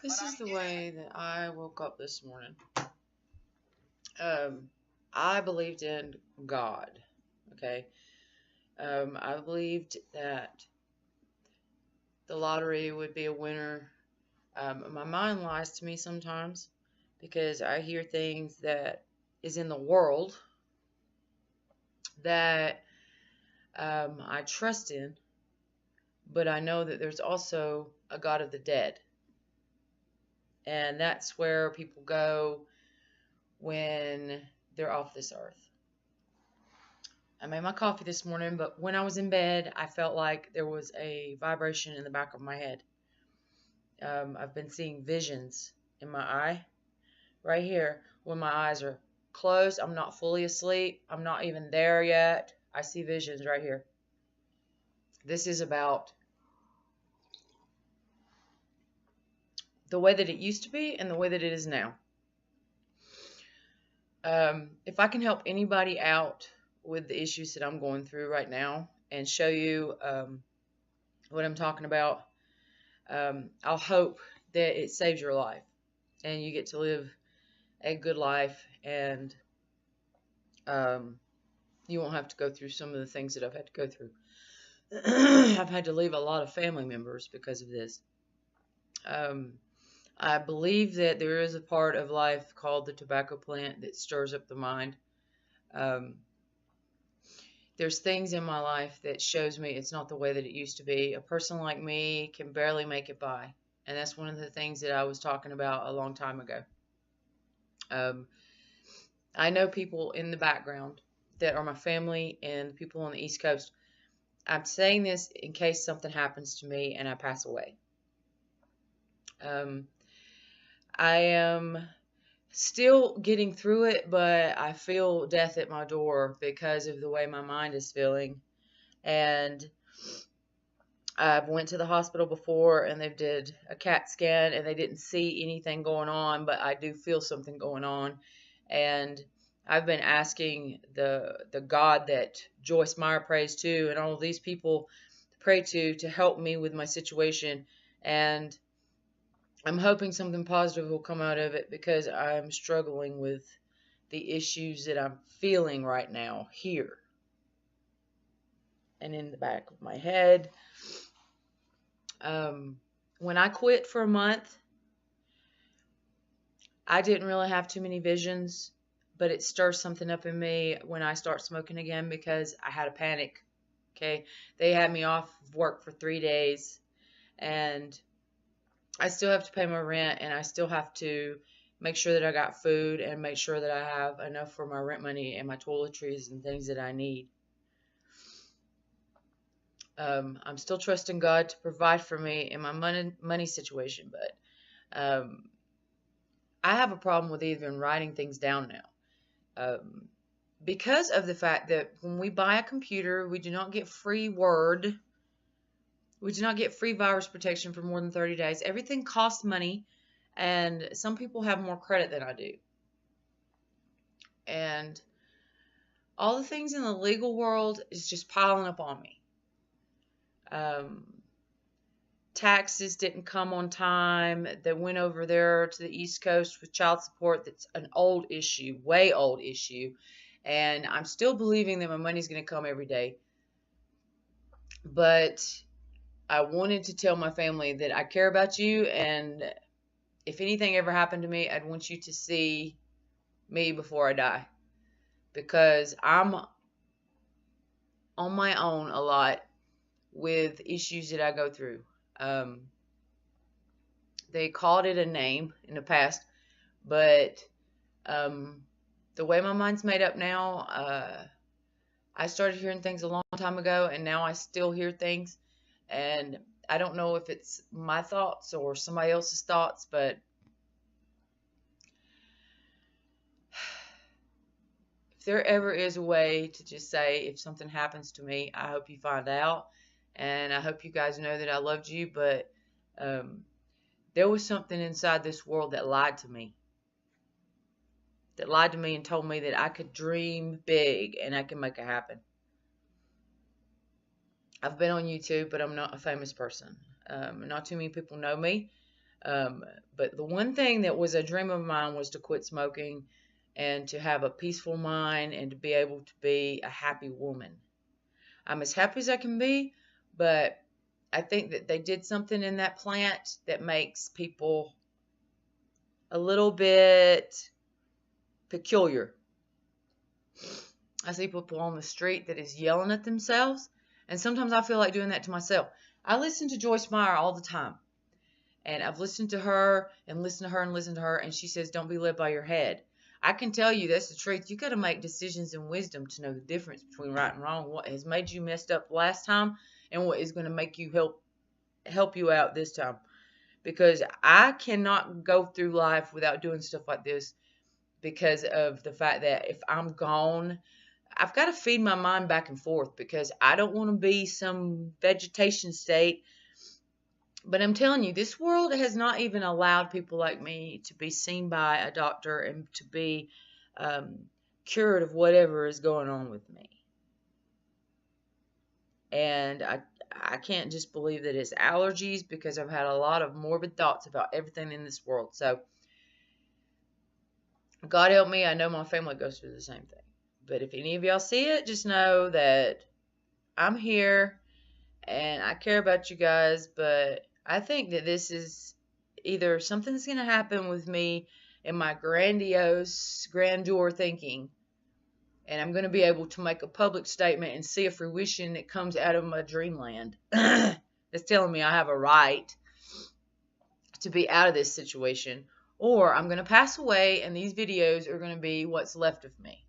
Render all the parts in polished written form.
This is the way that I woke up this morning. I believed in God. Okay. I believed that the lottery would be a winner. My mind lies to me sometimes because I hear things that is in the world that I trust in, but I know that there's also a God of the dead. And that's where people go when they're off this earth. I made my coffee this morning, but when I was in bed, I felt like there was a vibration in the back of my head. I've been seeing visions in my eye. Right here, when my eyes are closed, I'm not fully asleep. I'm not even there yet. I see visions right here. This is about the way that it used to be and the way that it is now. If I can help anybody out with the issues that I'm going through right now and show you what I'm talking about, I'll hope that it saves your life and you get to live a good life, and you won't have to go through some of the things that I've had to go through. I've had to leave a lot of family members because of this. I believe that there is a part of life called the tobacco plant that stirs up the mind. There's things in my life that shows me it's not the way that it used to be. A person like me can barely make it by. And that's one of the things that I was talking about a long time ago. I know people in the background that are my family and people on the East Coast. I'm saying this in case something happens to me and I pass away. I am still getting through it, but I feel death at my door because of the way my mind is feeling. And I've went to the hospital before and they did a CAT scan and they didn't see anything going on, but I do feel something going on. And I've been asking the God that Joyce Meyer prays to and all of these people pray to help me with my situation. And I'm hoping something positive will come out of it because I'm struggling with the issues that I'm feeling right now here and in the back of my head. When I quit for a month, I didn't really have too many visions, but it stirs something up in me when I start smoking again because I had a panic. Okay, they had me off of work for 3 days, and I still have to pay my rent, and I still have to make sure that I got food and make sure that I have enough for my rent money and my toiletries and things that I need. I'm still trusting God to provide for me in my money situation, but I have a problem with even writing things down now. Because of the fact that when we buy a computer, we do not get free Word. We do not get free virus protection for more than 30 days. Everything costs money, and some people have more credit than I do. And all the things in the legal world is just piling up on me. Taxes didn't come on time. They went over there to the East Coast with child support. That's an old issue, way old issue. And I'm still believing that my money's going to come every day. But I wanted to tell my family that I care about you, and if anything ever happened to me, I'd want you to see me before I die, because I'm on my own a lot with issues that I go through. They called it a name in the past, but the way my mind's made up now, I started hearing things a long time ago, and now I still hear things, and I don't know if it's my thoughts or somebody else's thoughts, but if there ever is a way to just say, if something happens to me, I hope you find out, and I hope you guys know that I loved you, but there was something inside this world that lied to me. That lied to me and told me that I could dream big and I can make it happen. I've been on YouTube, but I'm not a famous person. Not too many people know me. Um, but the one thing that was a dream of mine was to quit smoking and to have a peaceful mind and to be able to be a happy woman. I'm as happy as I can be, but I think that they did something in that plant that makes people a little bit peculiar. I see people on the street that is yelling at themselves, and sometimes I feel like doing that to myself. I listen to Joyce Meyer all the time, and I've listened to her and listened to her and listened to her, and she says, don't be led by your head. I can tell you that's the truth. You got to make decisions in wisdom to know the difference between right and wrong, what has made you messed up last time, and what is going to make you help you out this time. Because I cannot go through life without doing stuff like this because of the fact that if I'm gone, I've got to feed my mind back and forth because I don't want to be some vegetation state. But I'm telling you, this world has not even allowed people like me to be seen by a doctor and to be cured of whatever is going on with me. And I can't just believe that it's allergies because I've had a lot of morbid thoughts about everything in this world. So God help me, I know my family goes through the same thing. But if any of y'all see it, just know that I'm here and I care about you guys. But I think that this is either something's going to happen with me in my grandiose grandeur thinking, and I'm going to be able to make a public statement and see a fruition that comes out of my dreamland that's telling me I have a right to be out of this situation, or I'm going to pass away and these videos are going to be what's left of me.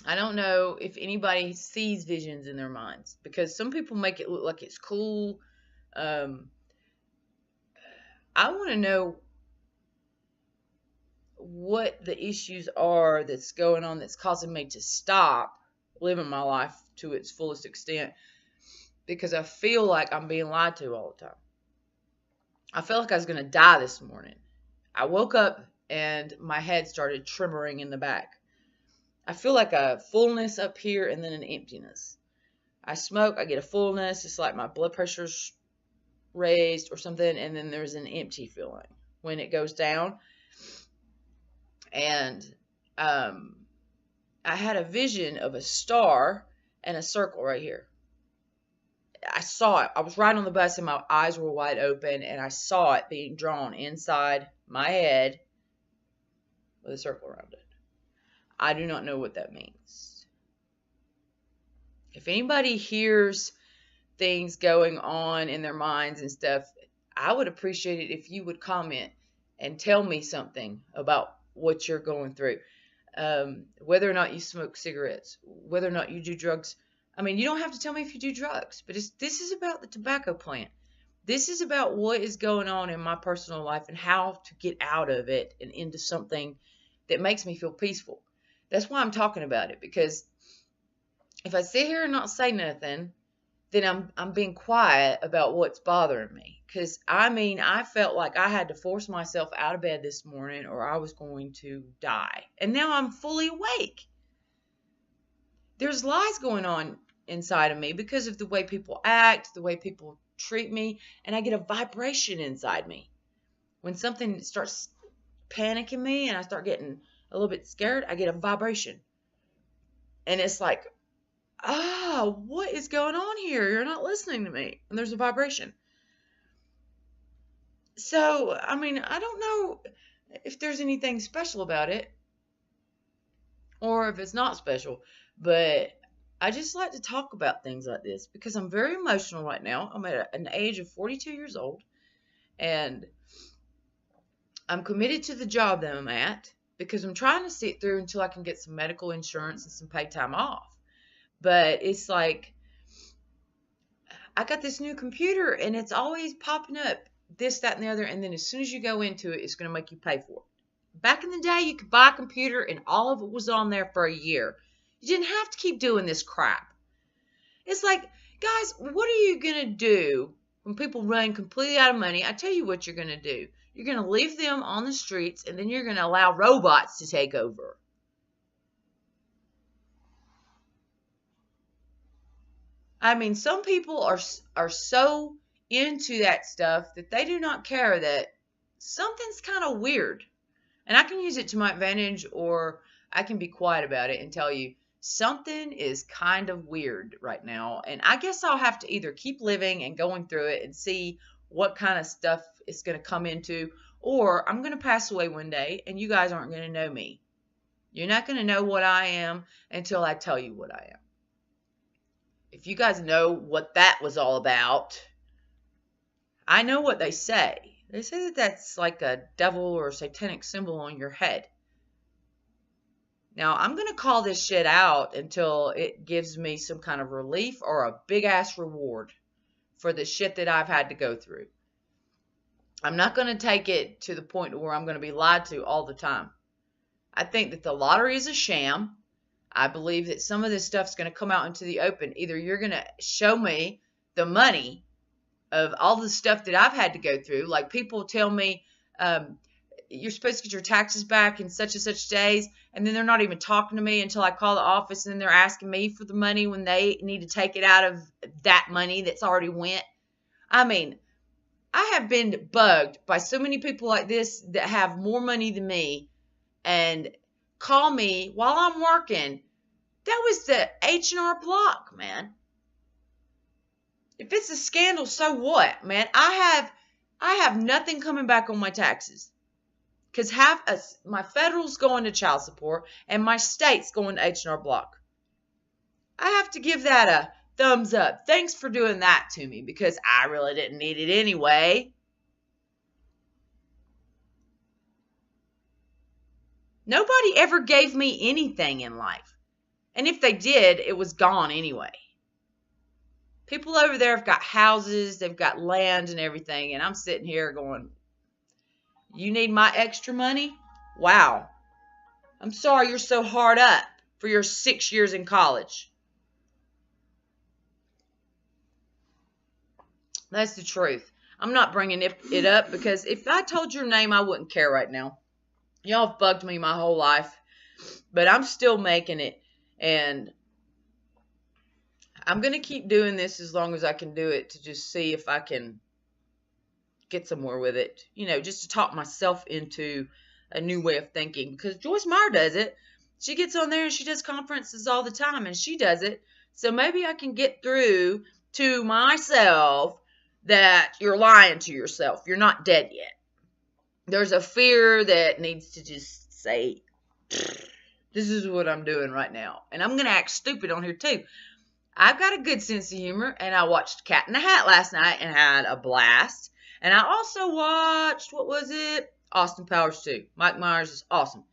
I don't know if anybody sees visions in their minds because some people make it look like it's cool. I want to know what the issues are that's going on that's causing me to stop living my life to its fullest extent because I feel like I'm being lied to all the time. I felt like I was going to die this morning. I woke up and my head started tremoring in the back. I feel like a fullness up here and then an emptiness. I smoke, I get a fullness. It's like my blood pressure's raised or something, and then there's an empty feeling when it goes down. And I had a vision of a star and a circle right here. I saw it. I was riding on the bus and my eyes were wide open, and I saw it being drawn inside my head with a circle around it. I do not know what that means. If anybody hears things going on in their minds and stuff, I would appreciate it if you would comment and tell me something about what you're going through. Whether or not you smoke cigarettes, whether or not you do drugs. I mean, you don't have to tell me if you do drugs, but this is about the tobacco plant. This is about what is going on in my personal life and how to get out of it and into something that makes me feel peaceful. That's why I'm talking about it, because if I sit here and not say nothing, then I'm being quiet about what's bothering me. Because, I mean, I felt like I had to force myself out of bed this morning or I was going to die. And now I'm fully awake. There's lies going on inside of me because of the way people act, the way people treat me, and I get a vibration inside me. When something starts panicking me and I start getting a little bit scared, I get a vibration. And it's like, what is going on here? You're not listening to me. And there's a vibration. So, I mean, I don't know if there's anything special about it or if it's not special, but I just like to talk about things like this because I'm very emotional right now. I'm at an age of 42 years old, and I'm committed to the job that I'm at because I'm trying to sit through until I can get some medical insurance and some paid time off. But it's like, I got this new computer and it's always popping up this, that, and the other. And then as soon as you go into it, it's going to make you pay for it. Back in the day, you could buy a computer and all of it was on there for a year. You didn't have to keep doing this crap. It's like, guys, what are you going to do when people run completely out of money? I tell you what you're going to do. You're going to leave them on the streets and then you're going to allow robots to take over. I mean, some people are so into that stuff that they do not care that something's kind of weird. And I can use it to my advantage, or I can be quiet about it and tell you something is kind of weird right now. And I guess I'll have to either keep living and going through it and see what kind of stuff it's going to come into, or I'm going to pass away one day and you guys aren't going to know me. You're not going to know what I am until I tell you what I am. If you guys know what that was all about, I know what they say. They say that that's like a devil or a satanic symbol on your head. Now, I'm going to call this shit out until it gives me some kind of relief or a big ass reward for the shit that I've had to go through. I'm not going to take it to the point where I'm going to be lied to all the time. I think that the lottery is a sham. I believe that some of this stuff's going to come out into the open. Either you're going to show me the money of all the stuff that I've had to go through. Like people tell me, you're supposed to get your taxes back in such and such days, and then they're not even talking to me until I call the office, and then they're asking me for the money when they need to take it out of that money that's already went. I mean, I have been bugged by so many people like this that have more money than me and call me while I'm working. That was the H&R Block, man. If it's a scandal, so what, man? I have nothing coming back on my taxes. Because my federal's going to child support and my state's going to H&R Block. I have to give that a thumbs up. Thanks for doing that to me, because I really didn't need it anyway. Nobody ever gave me anything in life. And if they did, it was gone anyway. People over there have got houses, they've got land and everything, and I'm sitting here going, you need my extra money? Wow. I'm sorry you're so hard up for your 6 years in college. That's the truth. I'm not bringing it up because if I told your name, I wouldn't care right now. Y'all have bugged me my whole life, but I'm still making it, and I'm going to keep doing this as long as I can do it to just see if I can get somewhere with it, just to talk myself into a new way of thinking, because Joyce Meyer does it. She gets on there and she does conferences all the time, and she does it. So maybe I can get through to myself that you're lying to yourself. You're not dead yet. There's a fear that needs to just say, this is what I'm doing right now. And I'm going to act stupid on here too. I've got a good sense of humor, and I watched Cat in the Hat last night and had a blast. And I also watched, what was it? Austin Powers 2. Mike Myers is awesome.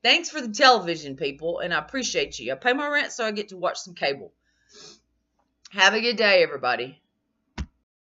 Thanks for the television, people, and I appreciate you. I pay my rent so I get to watch some cable. Have a good day, everybody.